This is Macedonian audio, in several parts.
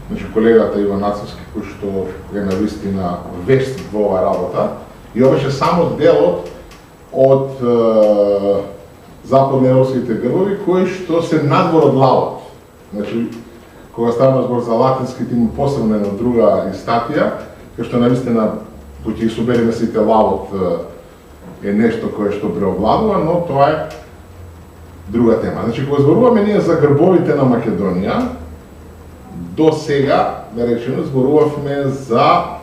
значи колегата Иван Нацевски, кој што е навистина вест во оваа работа, и ова беше само дел од западноевропските грбови кои што се надвор од лавот. Значи, кога ставаме збор за латинските, има посебно една друга статија, кај што навистина, кој ќе собереме сите лавот е нешто кое што преовладува, но тоа е друга тема. Значи, кога зборуваме ние за грбовите на Македонија, до сега, да речеме, зборувавме за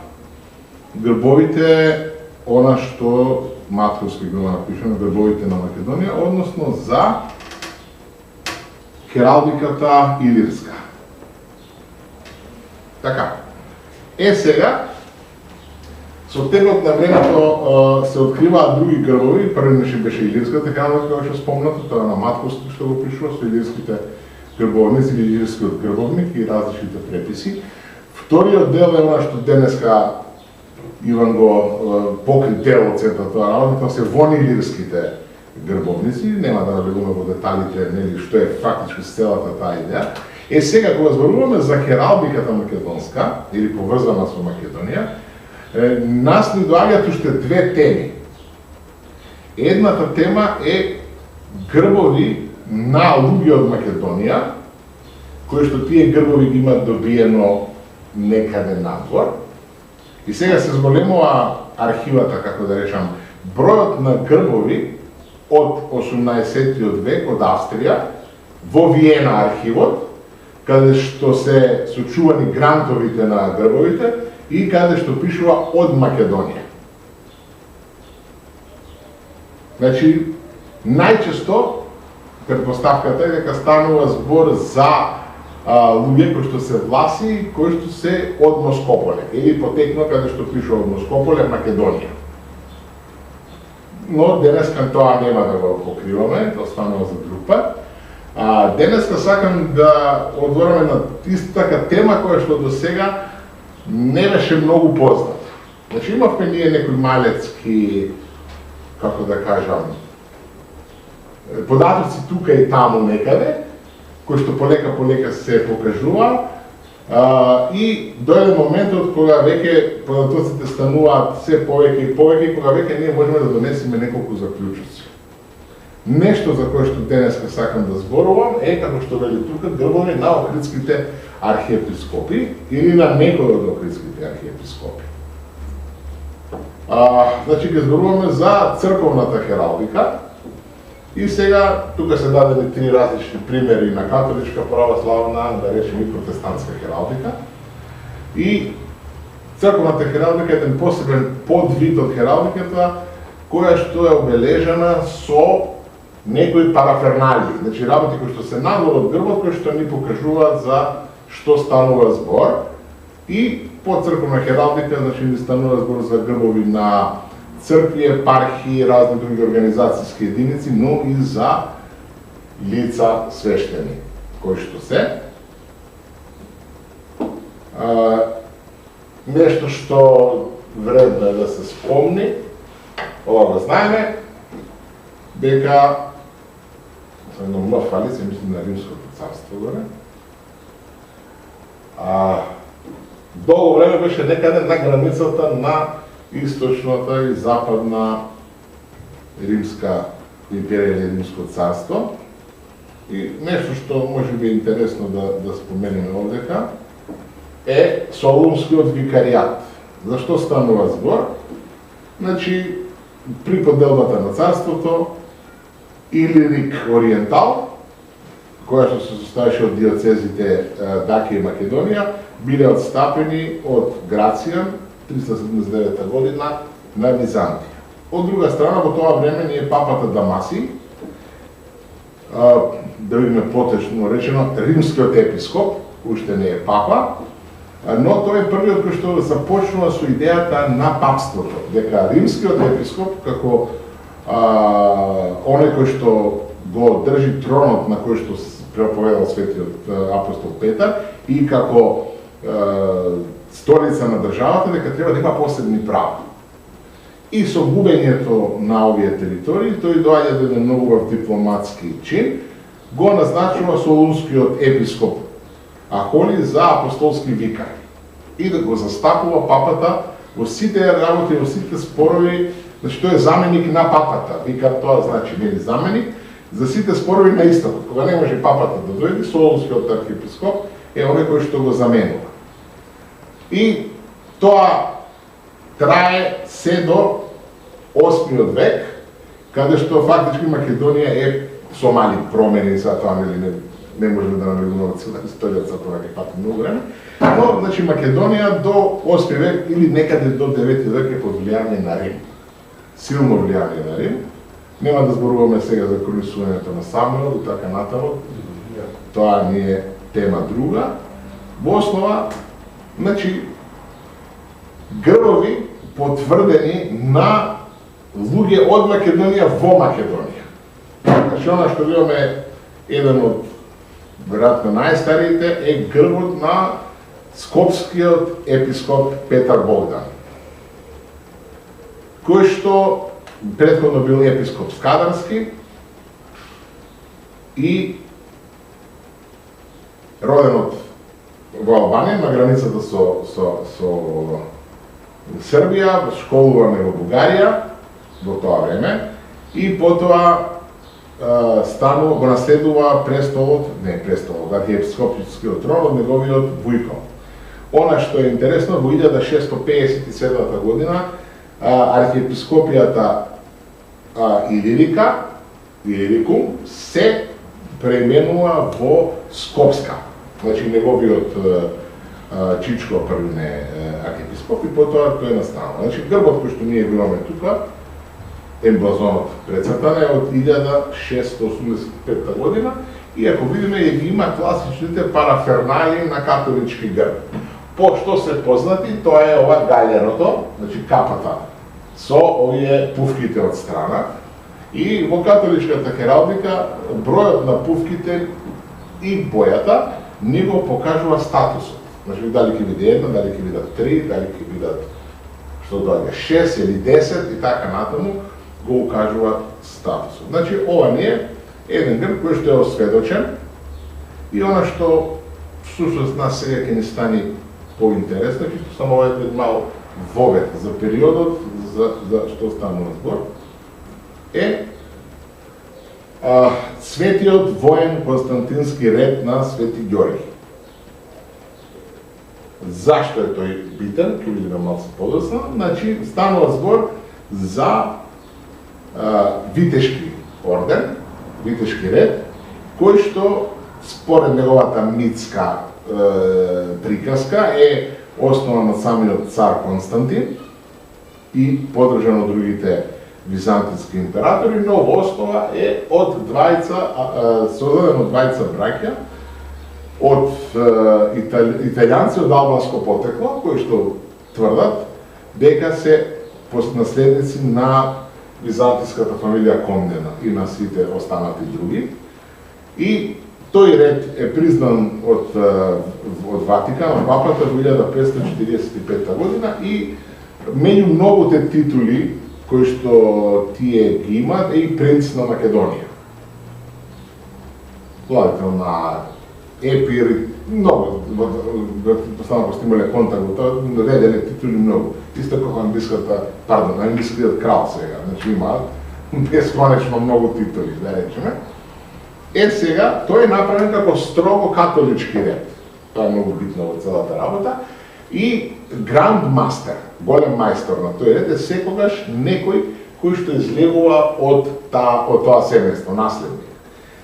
грбовите, она што Матковски го напишеме, грбовите на Македонија, односно за хералдиката илирска. Така. Сега, со текот на времето се откриваат други грбови, првиот беше илирската хералдика, која што спомнато, тоа на Матковски што го пишува, со илирските грбовници, илирскиот грбовник и различните преписи. Вториот дел е она што денеска Иван го покри дел од центата тоа работа, се вони илирските грбовници, нема да навлегуваме во деталите, нели, што е фактички целата таа идеја. Сега, кога зборуваме за хералдиката македонска, или поврзана со Македонија, нас ни доаѓаат уште две теми. Едната тема е грбови на луѓе од Македонија, кои што тие грбови ги имат добиено некаде надвор. И сега се зголемува архивата, како да речам, бројот на грбови од 18 век од Австрија во Виена архивот, каде што се сочувани грантовите на грбовите и каде што пишува од Македонија. Значи, најчесто предпоставката е дека станува збор за луѓе кои што се власи, кои што се од Москополе, или потекно каде што пишува од Москополе, Македонија. Но денеска тоа нема да го покриваме, тоа станува за друг пат. Денеска сакам да одвораме на истака тема која што до сега не беше многу позната. Значи имавме ние некои малецки, како да кажам, податоци тука и таму некаде, кои што полека се покажува, и дојде моментот кога веќе податоците стануваат се повеќе и повеќе, кога веќе ние можеме да донесеме неколку заклучоци. Нешто за кое што денеска сакам да зборувам е, како што вели тука, грбови на охридските архиепископи или на некои од охридските архиепископи. Значи, ќе зборуваме за црковната хералдика. И сега, тука се дадени три различни примери на католичка, православна, да речем и протестантска хералдика. И црковната хералдика е еден посебен подвид од хералдиката, која што е обележана со некои параферналии, значи работи кои што се надвор од грбот, кои што ни покажуваат за што станува збор. И по црковна хералдика, значи ни станува збор за грбови на цркви, епархии, разни други организацијски единици, но и за лица свештени, кои што се. Нешто што вредно е да се спомни, ова го знаеме, дека едно млад фалица, мислим на Римското царство горе. Долго време беше некаде на границата на источната и западна Римска империја или Римско царство. И нешто што може би е интересно да споменеме овдека е Солунскиот викаријат. Зашто станува збор? Значи, при поделбата на царството Илирик Ориентал, која што се состоеше од диоцезите Дакија и Македонија, биле отстапени од Грацијан 379 година на Византија. Од друга страна, во тоа време ние папата Дамасий, да видиме поточно речено, римскиот епископ, уште не е папа, но тој е првиот кој што започнува со идејата на папството, дека римскиот епископ, како оној кој што го држи тронот на кој што проповедал светиот апостол Петар и како столица на државата, дека треба да има посебни права. И со губењето на овие територии, тој доаѓа до еден многу дипломатски чин, го назначува Солунскиот епископ а холи за апостолски викар. И да го застапува папата во сите работи, во сите спорови, значи тој е заменик на папата. Викар тоа значи нели заменик за сите спорови на истокот. Кога не може папата да дојде, Солунскиот архиепископ е оној кој што го заменува. И тоа трае се до 8 век, каде што фактички Македонија е со мали промени, за тоа не можеме да навлегуваме цела историјата, за тоа ќе пати многу време, но значи Македонија до 8 век или некаде до 9 век е под влијание на Рим. Силно влијание на Рим. Нема да зборуваме сега за колесувањето на Самуил и така натаму. Тоа не е тема друга. Во основа, значи, грбови потврдени на луѓе од Македонија во Македонија. Значи, она што имаме еден од веројатно најстариите е грбот на скопскиот епископ Петар Богдан, кој што претходно бил епископ Скадарски и роден во Албанија, на границата со Србија, школуваме во Бугарија во тоа време и потоа станува, го наследува престолот, архиепископскиот трон од неговиот вујко. Она што е интересно, во 1657 година архиепископијата Илирикум се преименува во Скопска. Значи неговиот Чичко први не архиепископ и потоа тој настанува. Значи грбот кој што ние имаме тука, емблазонот прецртан е од 1685 година и ако видиме ги има класичните параферналии на католички грб. По што се познати, тоа е ова галеното, значи капата со овие пуфките од страна и во католичката хералдика бројот на пуфките и бојата ни го покажува статусот. Значи дали ќе биде една, дали ќе бидат 3, дали ќе бидат што доаѓа 6 или 10 и така натаму го укажува статусот. Значи ова не е еден грб кој што е осведочен и она што всушност нас сега ќе ни стане поинтересно, ќе само еден мал вовед за периодот за што станува збор, е светиот воен Константински ред на Свети Ѓорги. Зашто е тој битен, ќе видиме малку подоцна, значи станува збор за Витешки орден, Витешки ред, кој што според неговата митска приказка е основан од самиот цар Константин и подржан од другите византијски императори, но во основа е од создаден од двајца браќа, од италијанци од албанско потекло, кои што тврдат дека се наследници на византиската фамилија Комнена и на сите останати други. И тој ред е признан од Ватикан, од папата во 1545 година и меѓу многуте титули кои што тие ги имаат е и принц на Македонија. Владетел на Епир, многу, постојано го имале контакт во тоа, редене титули многу. Исто како англискиот крал сега, значи имаат бесконечно многу титули, да речеме. Сега, тој е направен како строго католички ред. Тоа е многу битно во целата работа. И гранд мастер, голем мајстор на тој ред е секогаш некој кој што излегува од тоа семејство, наследник.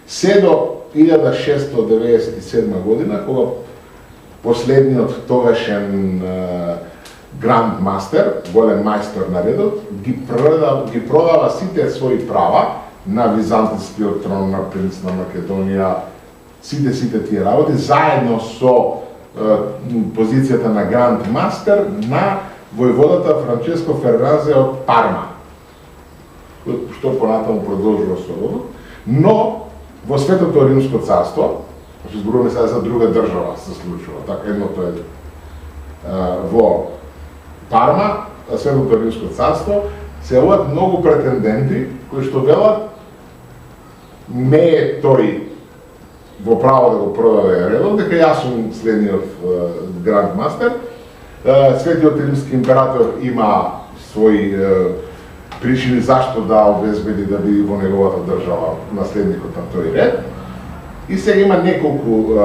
Се до 1697 година, кога последниот тогашен гранд мастер, голем мајстор на редот, ги продава сите своји права на византискиот трон, на принц на Македонија, сите тие работи, заедно со позицијата на гранд мастер на војводата Франческо Ферразе од Парма, што понатаму продолжува со родот, но во Светото Римско царство, значи зборуваме сега за друга држава се случува, така едното е во Парма, Светото Римско царство, се јавуваат многу претенденти кои што велат не е тој во право да го продаде редом, дека јас сум следниот грандмастер. Светиот римски император има своји причини зашто да обезбеди да биде во неговата држава наследникот на тој ред. И сега има неколку,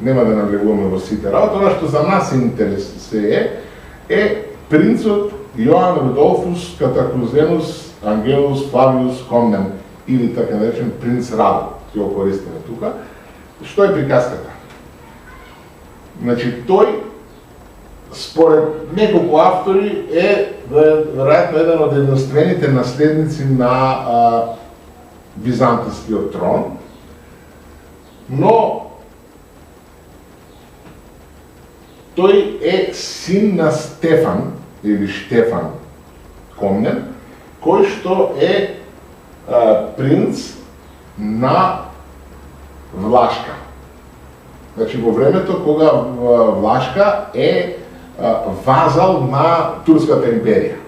нема да навлегуваме во сите работи, она што за нас интересува е принцот Јоан Рудолфус Катакузенус Ангелус Флавиус Комнен, или така наречен принц Радо, ќе го користиме тука. Што е приказката? Значи, тој, според неколку автори, е веројатно еден од единствените наследници на византискиот трон, но тој е син на Стефан, или Штефан Комнен, кој што е принц на Влашка. Значи, во времето кога Влашка е вазал на Турската империја.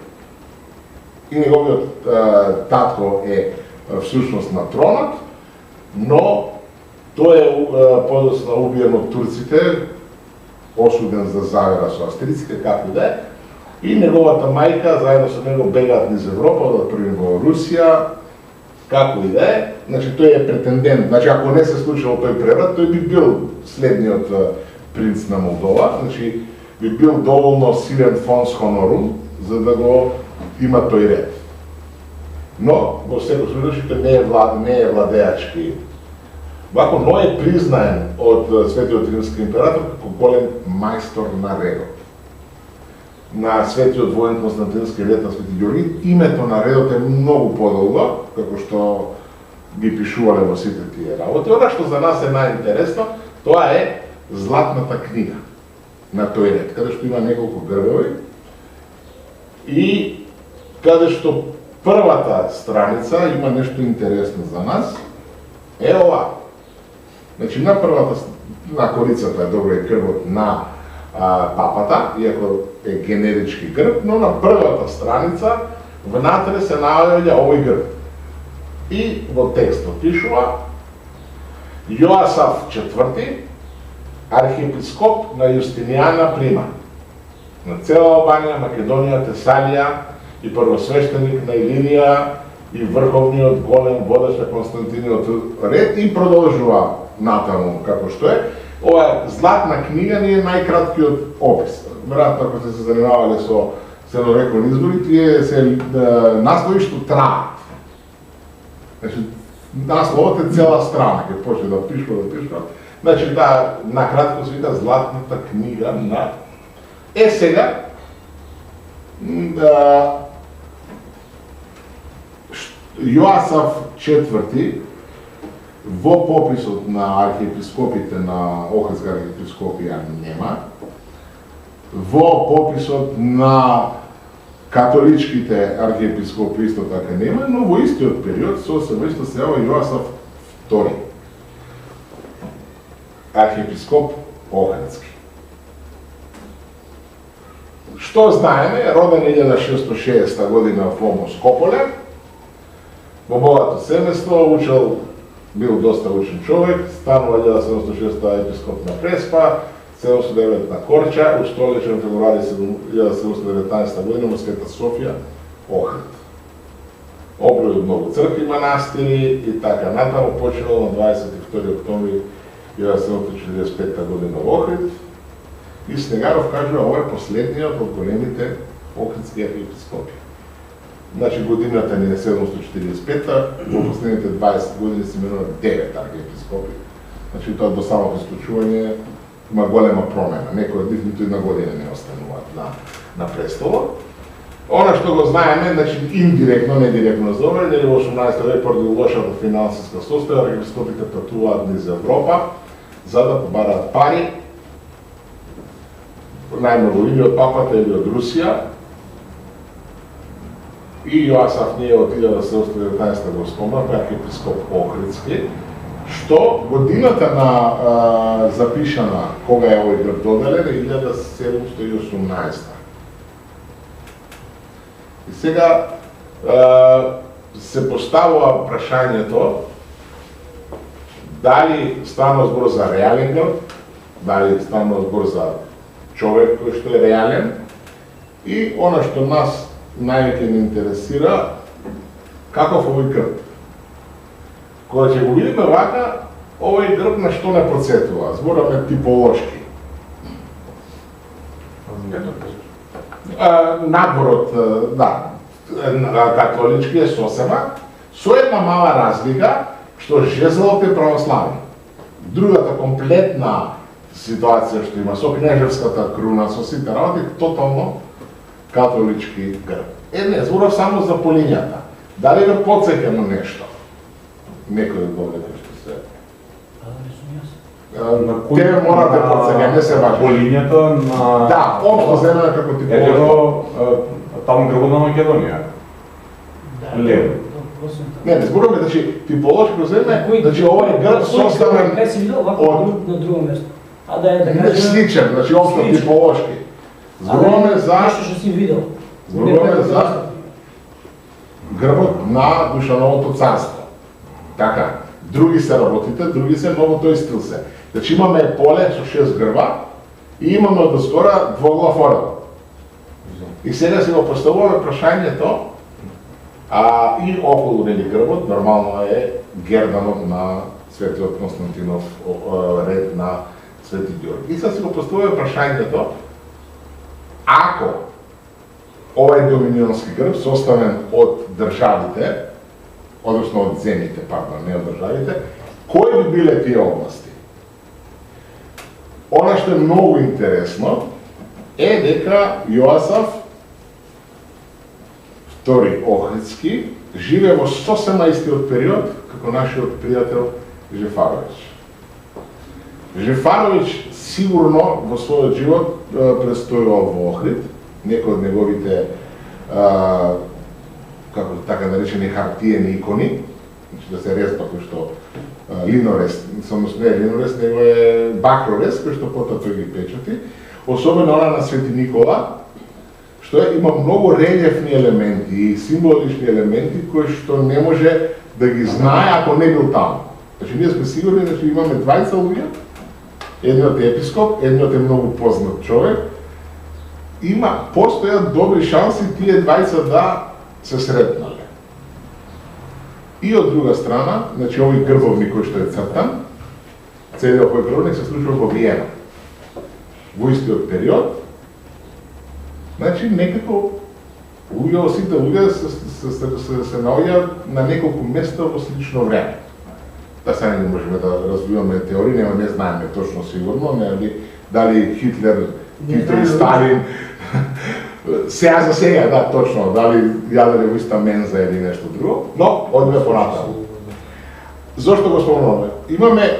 И неговиот татко е всушност на тронот, но тој е подоцна убиен од турците, осуден за завера со австриците, како да е, и неговата мајка заедно со него бегаат низ Европа, да први во Русија, како и да е. Значи, тој е претендент. Значи, ако не се случило тој преврат, тој би бил следниот принц на Молдова. Значи, би бил доволно силен фонс хонорум, за да го има тој ред. Но, во секој случај, не е владеачки. Вако, но е признаен од Светиот римски император како голем мајстор на редот. На Светиот воен Константински ред на Свети Ѓорги, името на редот е многу подолго, како што ги пишувале во сите тие работи. Она што за нас е најинтересно, тоа е Златната книга на тој ред, каде што има неколку грбови и каде што првата страница има нешто интересно за нас, е ова. Значи, на првата, на корицата е добро и грбот на папата, иако е генерички грб, но на првата страница внатре се наоѓа овој грб. И во текстот пишува Јоасаф IV, архиепископ на Јустинијана Прима, на цела Албанија, Македонија, Тесалија и првосвештеник на Илирија и врховниот голем водач на Константиниот ред, и продолжува натаму како што е. Ова Златна книга не е најкраткиот опис. Веројатно, ако сте се занимавале со средновековни избори, тие се наслови што траат. Значи, насловот е цела страна, ќе почне да пишува. Значи, накратко се вика Златната книга на... сега, Јоасаф IV во пописот на архиепископите на Охридска архиепископија нема, во пописот на католичките архиепископи исто така нема, но во истиот период со семејство се јава Јоасаф II, архиепископ Охридски. Што знаеме, роден 1660 година во Москополе, во богато семејство, учел, бил доста учен човек, станува 1760 епископ на Преспа, 709 на Корча, устоличен февруари 1719 година во Света Софија, Охрид. Оброил многу цркви, манастири и така натаму, почнал на 22 октомври 1745 година во Охрид. И Снегаров кажува, ова е последниот од големите охридски архиепископи. Значи, годината ни е 745-та, во последните 20 години се менуват 9 архиепископи. Значи, тоа до самото исклучување има голема промена. Некои од нив ниту една година не остануваат на престолот. Она што го знаеме, значи, индиректно, не директно за ова, во 18 век поради лошата финансиска состојба, архиепископите патуваат низ Европа за да побараат пари, најмногу или од папата или од Русија. И Јоасаф ние од 1719 го спомнав, архиепископ Охридски, што годината на запишана кога е овој грб доделен е 1718. И сега се поставува прашањето дали станува збор за реален грб, дали станува збор за човек кој што е реален, и она што нас највеќе не интересира, каков овој грб. Кога ќе го видиме вака, овој грб на што не подсетува, збораме типолошки. Надворот, да, католички е сосема, со една мала разлика, што жезлот е православен. Другата комплетна ситуација што има со кнежевската круна, со сите работи, тотално католички грб. Не, зборав само за полињата. Дали да подсеќа на нешто? Некој да доведе што се... Тебе мора да подсеќа, не се важи. Полињата на... Да, общо земена како ти положи. Таму грбот на Македонија. Лево. Не, зборуваме, значи, типолошко земе, значи овој грб составен од на друго место. А да е така. Сличен, значи општо типолошки. Зборуваме за нешто што си видел. Зборуваме за грбот на Душановото царство. Така, други се работите, други се, многу тој стил се. Значи имаме поле со 6 грба и имаме од скора двоглав орел. И сега си го поставуваме прашањето, и околу нели грбот нормално е герданот на Светиот Константинов ред на Свети Ѓорги. И сега си го поставуваме прашањето, ако овој доминионски грб составен од државите, односно од земјите, пардон, не од државите, кои би биле тие области? Она што е многу интересно е дека Јоасаф II Охридски живе во сосема истиот период како нашиот пријател Жефаровиќ. Жефаровиќ сигурно во својот живот престојувал во Охрид, некои од неговите како така наречени хартиени икони, значи да се резба кој што линорез, самосно не е линорез, него е бакрорез, кој што потоа тој ги печати, особено она на Свети Никола, што има многу релјефни елементи и символични елементи кои што не може да ги знае ако не бил таму. Значи ние сме сигурни дека имаме двајца луѓе, едниот е епископ, едниот е многу познат човек, постојат добри шанси тие двајца да се сретнале. И од друга страна, значи овој грбовник кој што е цртан, целиот овој грбовник се случува во Виена. Во истиот период, значи некако сите луѓе се наоѓаат на неколку места во слично време. Да сега не можеме да развиваме теории, не знаеме точно сигурно, дали Хитлер, Тито и Сталин, сега за сега, да, точно, дали јаделе во иста менза или нешто друго, но одиме понатаму. Зошто го спомнуваме? Имаме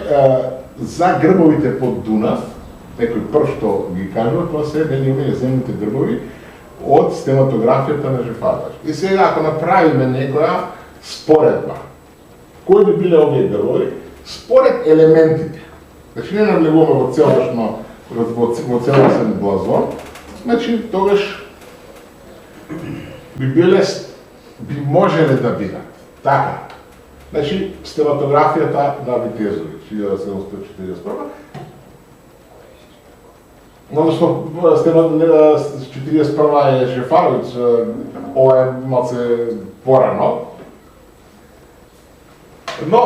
за грбовите под Дунав, некој прв што ги кажува, тоа се нели земните грбови од стенатографијата на Жефаровиќ. И сега ако направиме некоја споредба, кои би биле овие грбови, според елементите, значи не навлегуваме во целосен блазон, значи тогаш би можеле да бидат. Така. Значи стенатографијата на Витезовиќ, 1741, односно 41 е Жефаровиќ, ова е малце порано. Но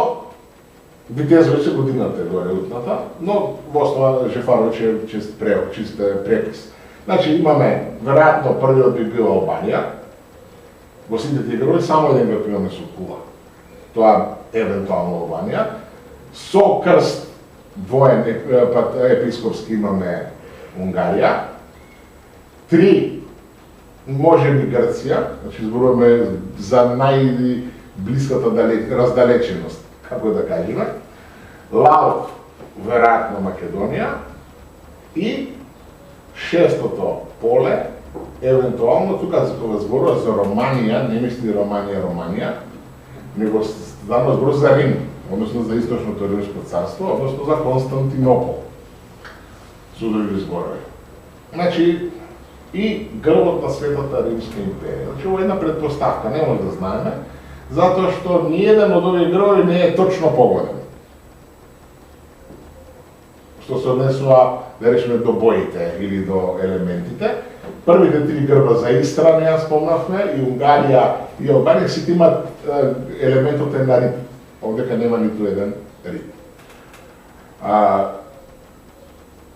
Витезовиќ е годината горе утната, но во основа Жефаровиќ е чист препис. Значи имаме, веројатно првиот би била Албанија, во сите тие грбови само еден грб имаме со кула. Тоа евентуално Албанија. Со крст двоен епископски имаме Унгарија. 3 може би Грција, значи зборуваме за најблиската раздалеченост, како да кажеме. Лаот, веројатно Македонија и 6-тото поле, евентуално, тука кога зборува за Романија, не мисли Романија, него станува збор за Рим, односно за Источното Римско царство, односно за Константинопол. Со други зборови. Значи, и грбот на Светата Римска империја. Значи, ова е една предпоставка, не може да знаеме, затоа што ниеден од овие грбови не е точно погоден. што се однесува, да речеме, до боите или до елементите. Првите три грба за Истра не ја спомнавме, и Унгарија и Албанија сите имат елементот е на ритм. Овдека нема ниту еден ритм.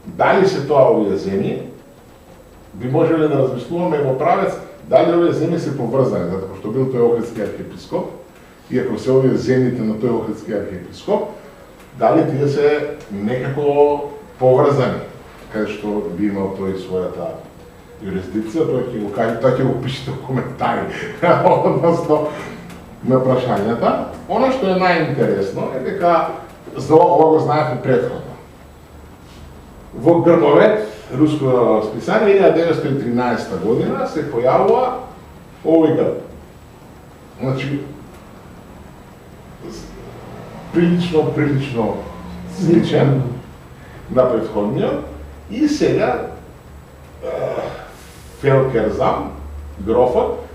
Дали се тоа овие земји, би можеле да размислуваме во правец дали овие земји се поврзани, затоа што бил тој Охридски архиепископ, и ако се овие земјите на тој Охридски архиепископ, дали тие се некако поврзани, каде што би имал тој својата юрисдикција, тој ќе го каже, тоа ќе го пишете во коментари, односно на прашањата. Она што е најинтересно е дека, за ова го знаевме претходно. Во Грбовет, руско списание, 1913 година се појавува овој грб. Значи, прилично сличен на претходниот, и сега Фелкерзам, грофот,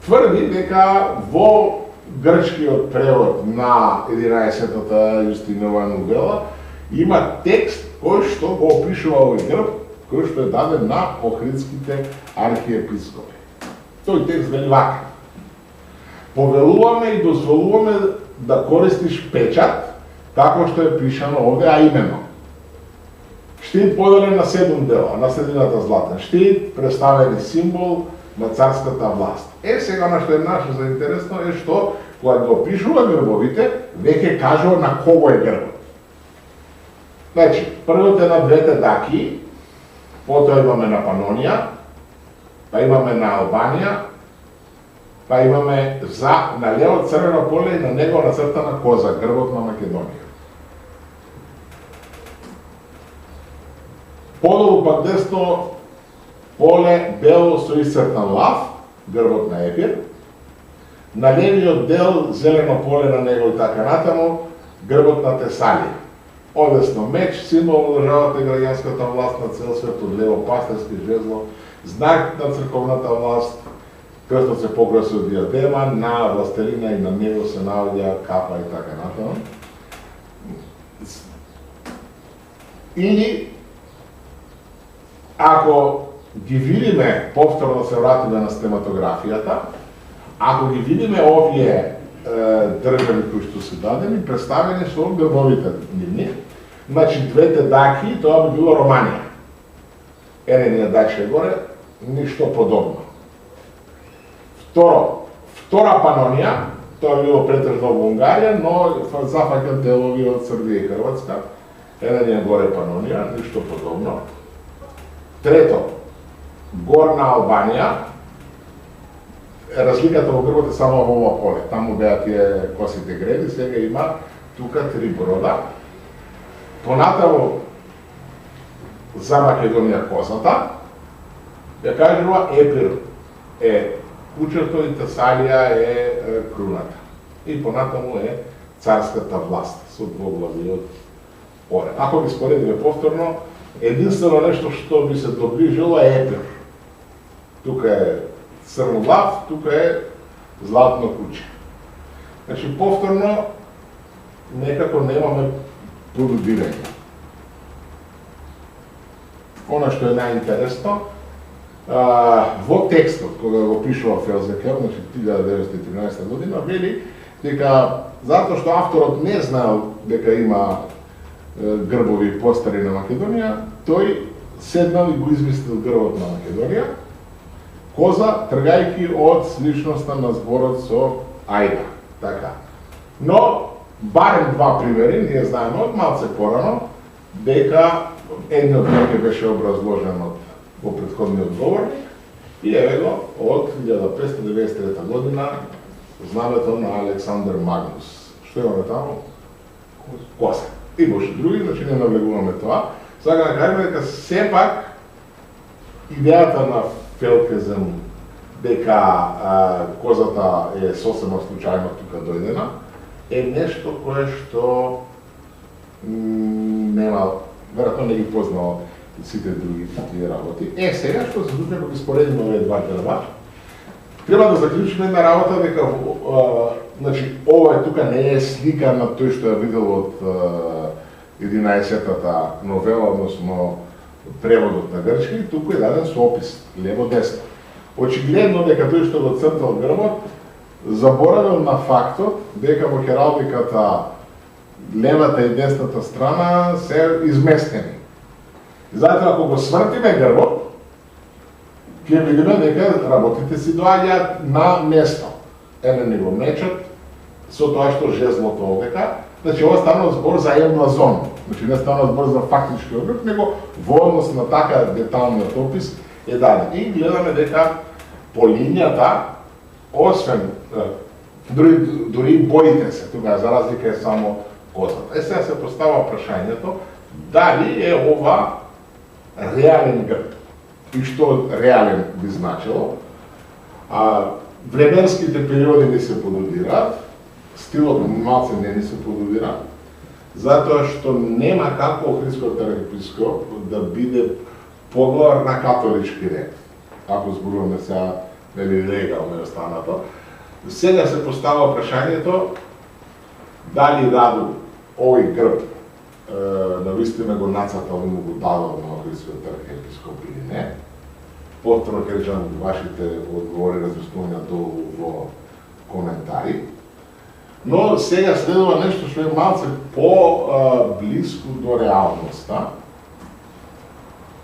тврди дека во грчкиот превод на 11-та Јустинова новела има текст кој што го опишува овој грб, кој што е даден на Охридските архиепископи. Тој текст вели вака: повелуваме и дозволуваме да користиш печат, како што е пишано овде, а именно штит поделен на 7 дела, на средината златен штит, представени символ на царската власт. Сега на што е наше заинтересно е што, кога го опишува грбовите, веќе кажува на кого е грбот. Значи, првото е на двете даки, потоа имаме на Панонија, па имаме на Албанија, па имаме на лево црвено поле и на него нацртана коза, грбот на Македонија. Подолу пак десно поле бело со исцртан лав, грбот на Епир. На левиот дел зелено поле на него и така натаму, грбот на Тесалија. Одесно меч, символ на државата и граѓанската власт на цел свет, од лево пастирски жезло, знак на црковната власт, крстот се покраси од диадема, на властелина и на него се наоѓа капа и така натаму. Или ако ги видиме, повторно се вратиме на стематографијата, ако ги видиме овие држави кои што се дадени, представени со грбовите нивни, значи двете даки, тоа би било Романија. Едниот дач е горе, ништо подобно. Втора Панонија, тоа било претежно во Унгарија, но зафаќа делови од Србија и Хрватска. Едниот горе Панонија, ништо подобно. Трето, Горна Албанија, разликата во грбот е само во ова поле. Таму беа тие косите греди, сега има тука 3 брода. Понатаму за Македонија козата, ја кажува Епир е кучето и Тесалија е круната. И понатаму е царската власт со двоглавиот орел. Ако ги споредиме повторно, единствено нешто што би се доближило е Епир. Тука е црн лав, тука е златно куче. Значи, повторно, некако немаме продудирање. Она што е најинтересно, во текстот, кога го пишува Фелзекер, значи 1913 година, вели дека затоа што авторот не знаел дека има грбови постари на Македонија, тој седнал и го измислил грбот на Македонија, коза, тргајки од сличноста на зборот со Ајда. Така. Но, барем 2 примери, ние знаеме од малце порано, дека едниот веќе беше образложен во претходниот говорник, и еве го од 1593 година знамето на Александр Магнус. Што имаме таму? Коза. И може други, значи не навлегуваме тоа. Сега да кажеме дека сепак идејата на Фелкезем дека козата е сосема случајно тука дојдена е нешто кое што нема, веројатно не ги познал сите други тие работи. Сега што се случи кога ги споредиме овие два грба, треба да заклучиме една работа дека значи ова тука не е слика на тој што ја видел од 11-тата новела, односно преводот на грчки, и туку е даден со опис, лево-десно. Очигледно дека тој што го цртал грбот, заборавил на фактот дека во хералдиката левата и десната страна се изместени. Затоа ако го свртиме грбот, ќе видиме дека работите си доаѓаат на место. Ене ни го мечат со тоа што жезлото овдека. Значи, ова станува збор за емблазон. Значи, не станува збор за фактички објект, него во однос на така деталниот опис е даден. И гледаме дека по линијата, освен, дури боите се, тука за разлика е само козата. Сега се постава прашањето, дали е ова реален грб? И што реален би значило? Временските периоди не се подобираат, стилот малце не ни се подобира, затоа што нема како Охридскиот архиепископ да биде поглавар на католички ред. Ако зборуваме сега легално е останато. Сега се постава прашањето дали Раду овој грб навистина го нацртал и му го дадал на Охридскиот архиепископ или не. Повторно ќе речам вашите одговори разјаснувања долу во коментари. Но сега следува нешто што е малце по-близко до реалноста,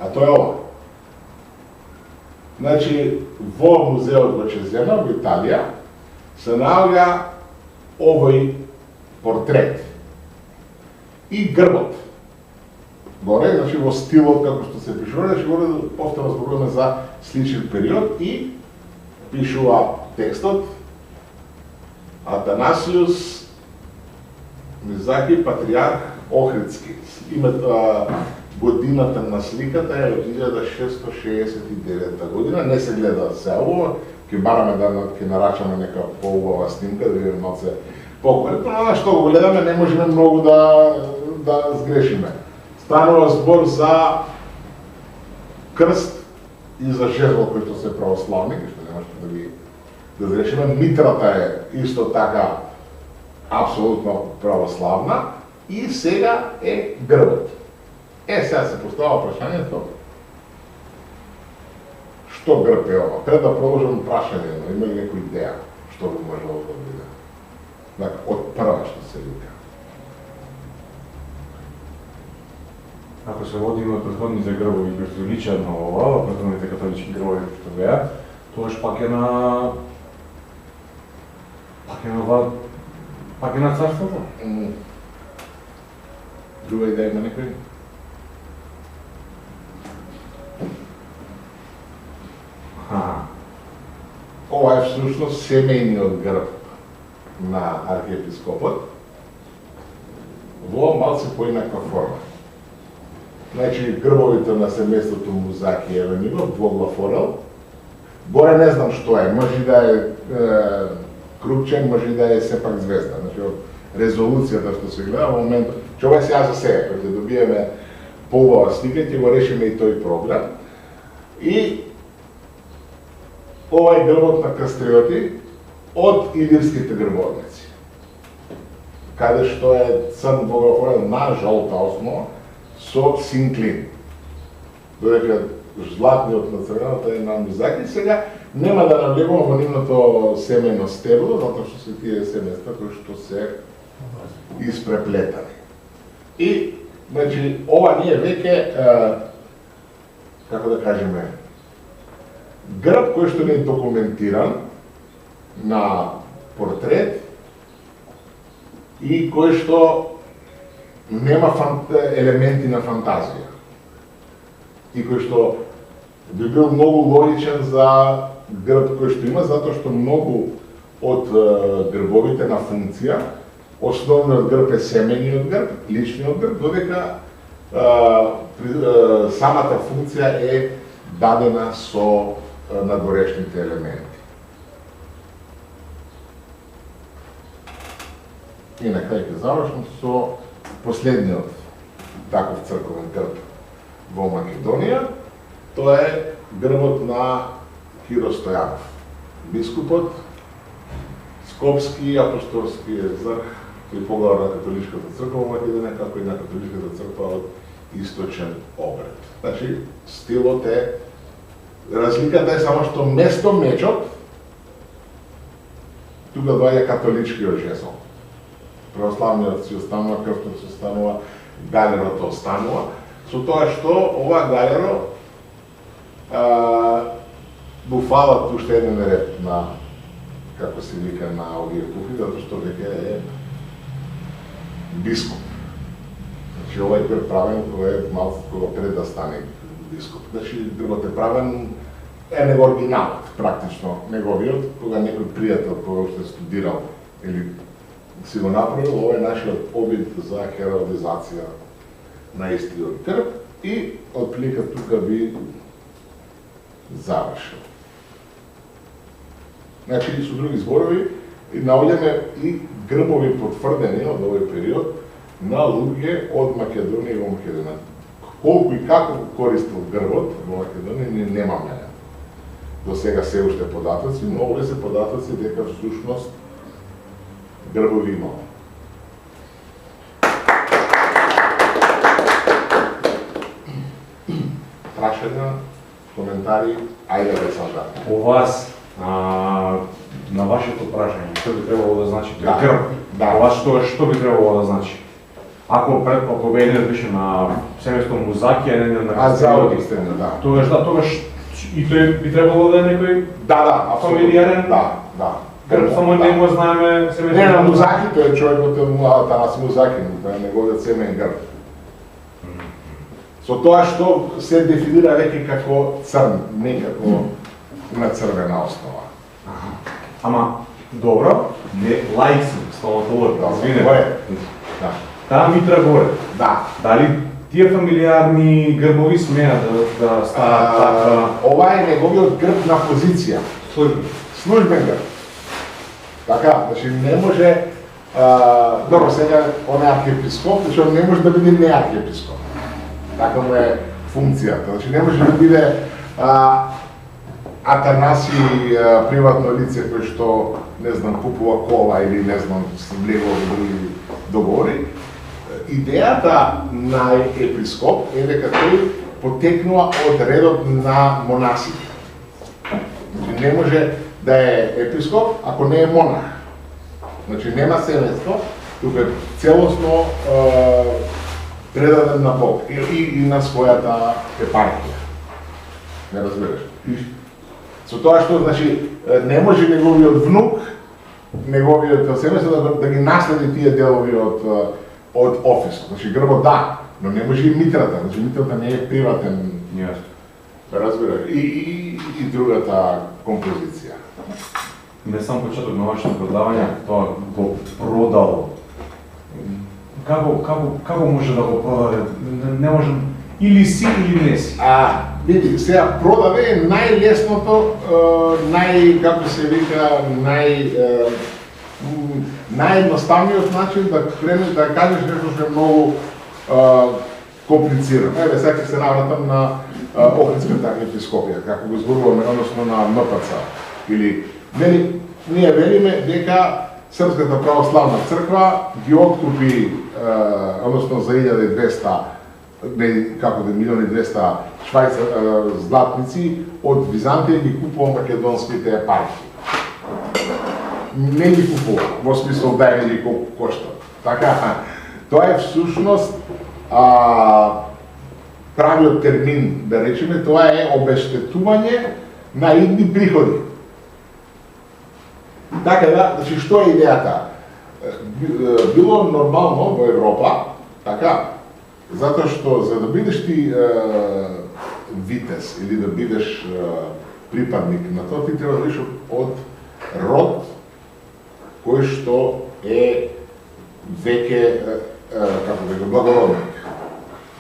а тоа е ова. Значи, во музеот во Чезена, во Италија, се наоѓа овој портрет и грбот. Горе, значи во стилот како што се пишува, значи горе повторно зборуваме за сличен период и пишува текстот Атанасиус Мизаки, патриарх Охридски. Годината на сликата е од 1669 година, не се гледа се ово, ќе бараме да ќе нарачаме нека поубава снимка, да видиме малце поквалитно, но што го гледаме не можеме многу да сгрешиме. Станува збор за крст и за жезл кои се православни, што нема што да ги сгрешиме. Митрата е исто така апсолутно православна и сега е грбот. Сега се постава прашањето што грб е ова? Пред да продолжам прашањето, има ли некоја идеја што би можело да биде? Од прва што се вика. Ако се водиме од претходните грбови кои што личат на ова, претходните католички грбови што беа, тогаш пак е на царството. Друга идеја има некој? Ова е всушност семејниот грб на архиепископот во малце поинаква форма. Значи, грбовите на семејството Музаки е Еленимов, двоглав орел. Горе не знам што е, може да е крупчен, може да е сепак звезда. Значи, од резолуцијата што се гледа во моментот, че ова е сега за себе, кога ќе добиеме поубава слика, ќе го решиме и тој проблем. И ова е грбот на Кастриоти од илирските грбовници, каде што е црн двоглав орел на жолта основа со синклин. Додека златниот на црвената е на Музаки. Сега нема да навлегувам во нивното семено стебло, затоа што се тие семејства кои што се испреплетани. И, значи, ова ние веќе, како да кажеме, грб кој што не е документиран на портрет и кој што нема елементи на фантазија и кој што би бил многу логичен за грб кој што има, затоа што многу од грбовите на функција, основниот грб е семејниот грб, личниот грб, додека самата функција е дадена со надворешните елементи. И на крај ќе завршам со последниот таков црковен грб во Македонија. Тоа е грбот на Киро Стојанов, бискупот, скопски апостолски екзарх при поглед на католичката црква во Македонија, како и на католичката црква од источен обред. Значи, стилот е, разликата е само што место мечот, тука доаѓа католичкиот жезл. Православниот си останува, крвтот си останува, галерото останува, со тоа што ова галеро му фалат уште еден ред на, како се вика, на овие куфи, затоа што веќе е бископ. Значи, овој грб правен кој е малку пред да стане бископ. Значи, грбот е правен е него оригиналот, практично неговиот, кога некој пријател кој уште студирал или си го направил, ова е нашиот обид за хералдизација на истиот грб и отплика тука би завршил. Значи, со други зборови, наоѓаме и грбови потврдени од овој период на луѓе од Македонија и во Македонија. Колку и како користил грбот во Македонија ние немаме до сега се уште податоци, но овие се податоци дека всушност грбови имало. Прашања, коментари, ајде да сам да. По вас, на вашето прашање, што би требало да значи тој грб? Да. По вас што би требало да значи? Ако еден беше на семејство Музаки, а еден на Заодистен, да. Тогаш и тој би требало да е некој Да, фамилиарен? Да. грб, само не го знаеме семејство. Не, на Музаки, тој е човекот Атанас Музаки, тој е неговиот семеен грб. Со тоа што се дефинира веќе како црн, не како на црвена основа. Ама, добро, не лаик сум, стоматолог, извинете. Да. Таа Митра горе. Да. Дали тие фамилиарни грбови смеат да станат така? Ова е неговиот грб на позиција. Службен грб. Така, значи не може, добро сега он е архиепископ, зашто не може да биде не архиепископ. Така му е функцијата. Значи не може да биде Атанаси приватно лице кој што, не знам, купува кола или не знам, влегува во други договори. Идејата на епископ е дека тој потекнува од редот на монасите. Значи не може да е епископ ако не е монах. Значи нема семејство, тука е целосно предаден на Бог и на својата епархија. Не разбираш? Со тоа што, значи, не може неговиот внук, неговиот семејство да ги наследи тие делови од офисот. Значи грбот да, но не може и митрата. Значи митрата не е приватен. Разбираш? И другата композиција. Не сам почеток на вашето предавање, тоа го продало. Како може да го продаде? Не можем или си или не си. Види, сега продаве е најлесното, како се вика, наједноставниот начин да кренеш да кажеш нешто што е многу комплицирано. Еве, сега ќе се навратам на Охридската епископија, како го зборуваме, односно на МПЦ. Или, ние велиме дека Српската православна црква ги откупи, односно за 1200, како да 1200 златници од Византија ги купува македонските епархии. Не ги купува, во смисол да не ги коштат. Така, тоа е всушност правиот термин, да речеме, тоа е обештетување на идни приходи. Така да, значи што е идејата? Било нормално во Европа, така, затоа што за да бидеш ти витез или да бидеш припадник на тоа, ти треба да бидеш од род кој што е веќе, како да го, благородник.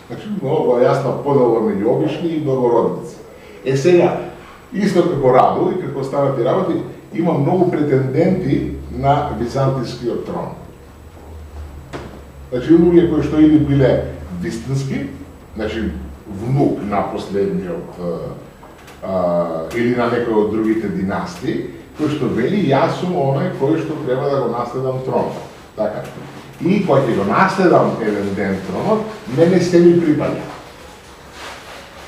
Значи, много јасна подела меѓу обични и благородници. Сега, исто како Раду и како станати работи, има многу претенденти на византискиот трон. Значи, луѓе кои што или биле вистински, значи внук на последниот или на некој од другите династии, кој што вели јас сум оној кој што треба да го наследам трон. Така. И кога ќе го наследам еден ден тронот, мене се ми припаѓа.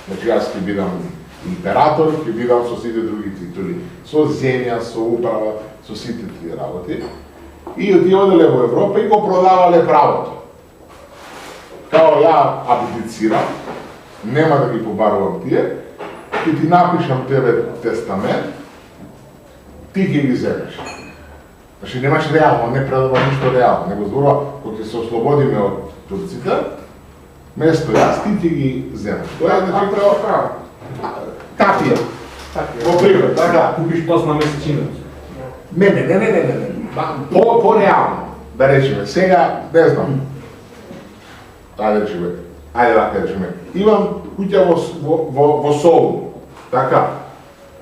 Значи јас ќе бидам император, ќе бидам со сите други титули, со земја, со управа, со сите тие работи. И тие оделе во Европа и го продавале правото. Као ја абдицирам, нема да ги побарувам тие, ќе ти напишам тебе тестамент, ти ќе ги земеш. Значи немаш реално, не предава ништо реално, него зборува кога ќе се ослободиме од турците, место јас ти ги земеш. Тоа е значи право капија. Во привод, така. Купиш пас на месечината. Не. По-реално, да речеме. Сега, не знам. Да речеме. Ајде да речеме. Имам куќа во Солун. Така.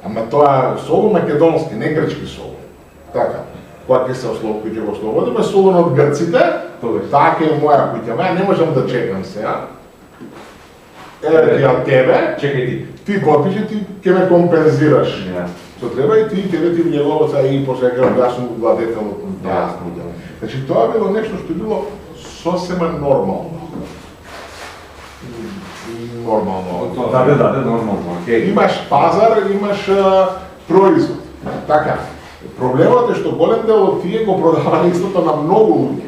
Ама тоа е Солун македонски, не грчки Солун. Така. Кога ќе се куќа го ослободиме, Солун од грците, така е моја куќа. Ја не можам да чекам сега. Еве ти од тебе. Чекај ти. Ти потпиши, ти ќе ме компензираш. Што треба и тебе ти влегува сега и после кажам јас сум владетел од тоа. Значи тоа било нешто што било сосема нормално. Нормално. Да, нормално. Имаш пазар, имаш производ. Така. Проблемот е што голем дел од тие го продавале истото на многу луѓе.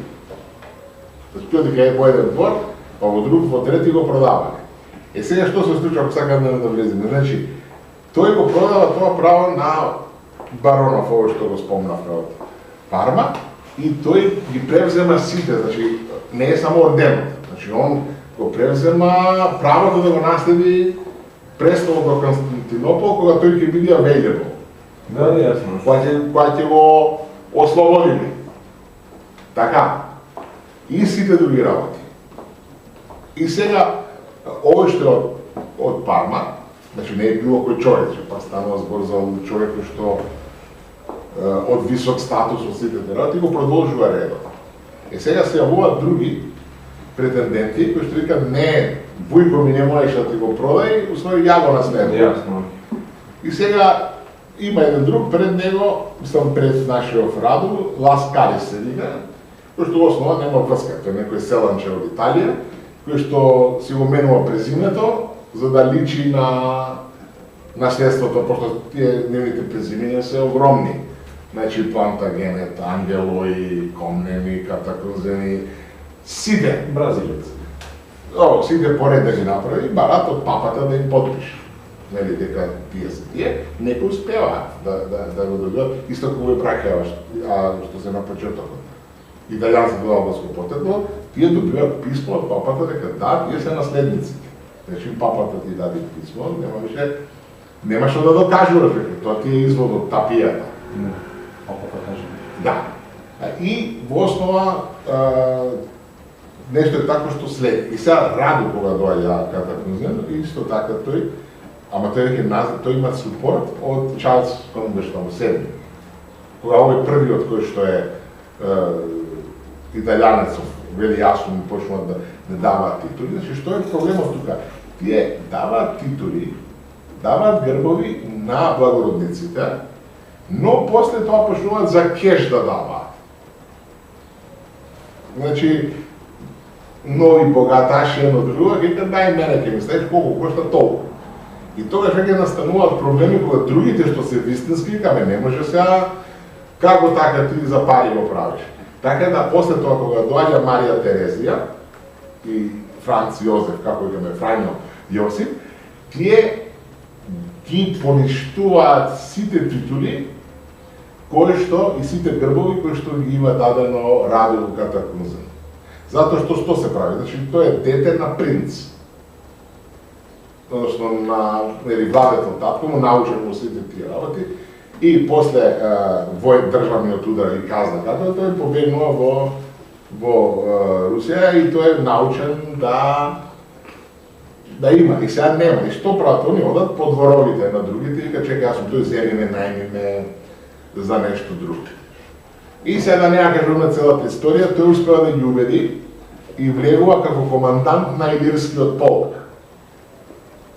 Тоа дека е во еден двор, па во друг, во трети го продавале. Е сега што се случува, ако сакам да влеземе? Значи, тој го продава тоа право на Баронов, ово што го спомнав од Парма, и тој ги превзема сите, значи, не е само орденот. Значи, он го превзема правото да го наследи престолот до Константинопол, кога тој ќе биде available. Да, јасно. Кога ќе го ослободиме. Така. И сите други работи. И сега, овој што е од Парма, значи не е било кој човек, па станува збор за човек што од висок статус од сите работи, го продолжува редот. Е сега се јавуваат други претенденти кои што викаат не, Вујко ми не можеш да ти го продај, усвои ја го наследувам. Јасно. И сега има еден друг пред него, мислам пред нашиот Раду, Ласкарис се вика, кој што во основа нема врска, тој некој селанче од Италија, кој што си го менува презимето, за да личи на наследството, пошто тие нивните презимења се огромни. Значи Плантагенет, Ангелои, Комнени, Катакрузени, сите Бразилец. сите поред да ги направи, барат од папата да им подпише. Нели дека тие се тие, некои успеваат да го добијат, исто како го праќава што се на почетокот. Италијанците до албанско потекло, тие добиваат писмо од папата дека да, тие се наследниците. Значи папата ти даде писмо, нема што да докажуваш, тоа ти е извод од тапијата. Папата каже. Да. И во основа нешто е тако што следи. И сега Раду кога доаѓа Катакрузен, исто така тој, ама тој има супорт од Чарлс Конбештон VII. Кога овој првиот кој што е италијанецов, вели јас сум почнува да не даваат титули, значи што е проблемот тука? Тие даваат титули, даваат грбови на благородниците, но после тоа почнуваат за кеш да даваат. Значи, нови богаташи едно друго, ќе дај мене ќе ми ставиш колку кошта толку. И тогаш веќе настануваат проблеми кога другите што се вистински, каме не може сега како така ти за пари го правиш. Така да после тоа кога доаѓа Марија Терезија и Франц Јозеф, како ќе ме Фрањо Јосип, тие ги поништуваат сите титули кои што и сите грбови кои што ги има дадено Раду Катакрузен. Затоа што се прави? Значи тој е дете на принц. Односно на владетел татко му научен во сите тие работи и после државниот удар и казна како тој побегнува во Русија и тој е научен да има. И сега нема. И што прават? Они одат по дворовите на другите и ка чека, јас сум тој земиме, најмиме за нешто друго. И сега да не ја кажуваме целата историја, тој успева да ги убеди и влегува како командант на Илирскиот полк.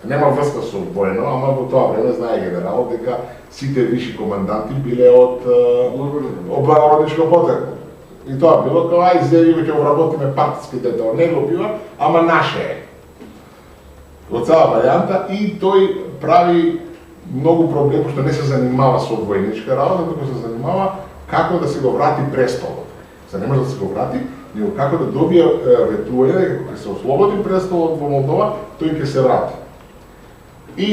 Нема врска со воено, ама во тоа време знае генералот дека сите виши команданти биле од благородничко потекло. И тоа било како ај зеви ќе обработиме партиските, тоа не го бива, ама наше е. Во цела варијанта и тој прави многу проблем што не се занимава со војничка работа, туку се занимава како да се го врати престолот. Се не може да се го врати, него како да добие ветување, дека ќе се ослободи престолот во Молдова, тој ќе се врати. И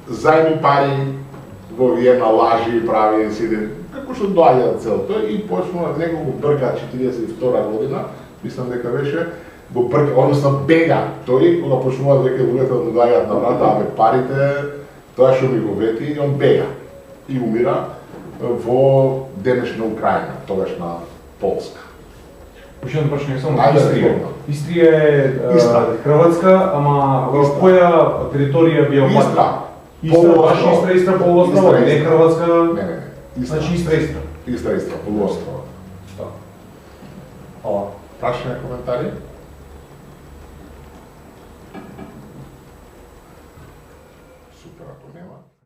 зајми пари во Виена, лажи, прави сиде, како што доаѓа целото и почнува него го брка 42 година, мислам дека беше, го брка, односно бега тој, кога почнуваат веќе луѓето да му доаѓаат на врата, абе парите, тоа што ми го вети, и он бега и умира во денешна Украина, тогашна Полска. Уште едно прашање само Ајде, Истрија. слободно. Истрија е Истра. Хрватска, ама во Истра. која територија би опатила? Истра. Истра, баш Истра полуострова, Истра, не Истра. Хрватска. Не. Истра. Значи Истра. Истра, полуострова. Ала. Прашања, коментари? Супер, ако нема.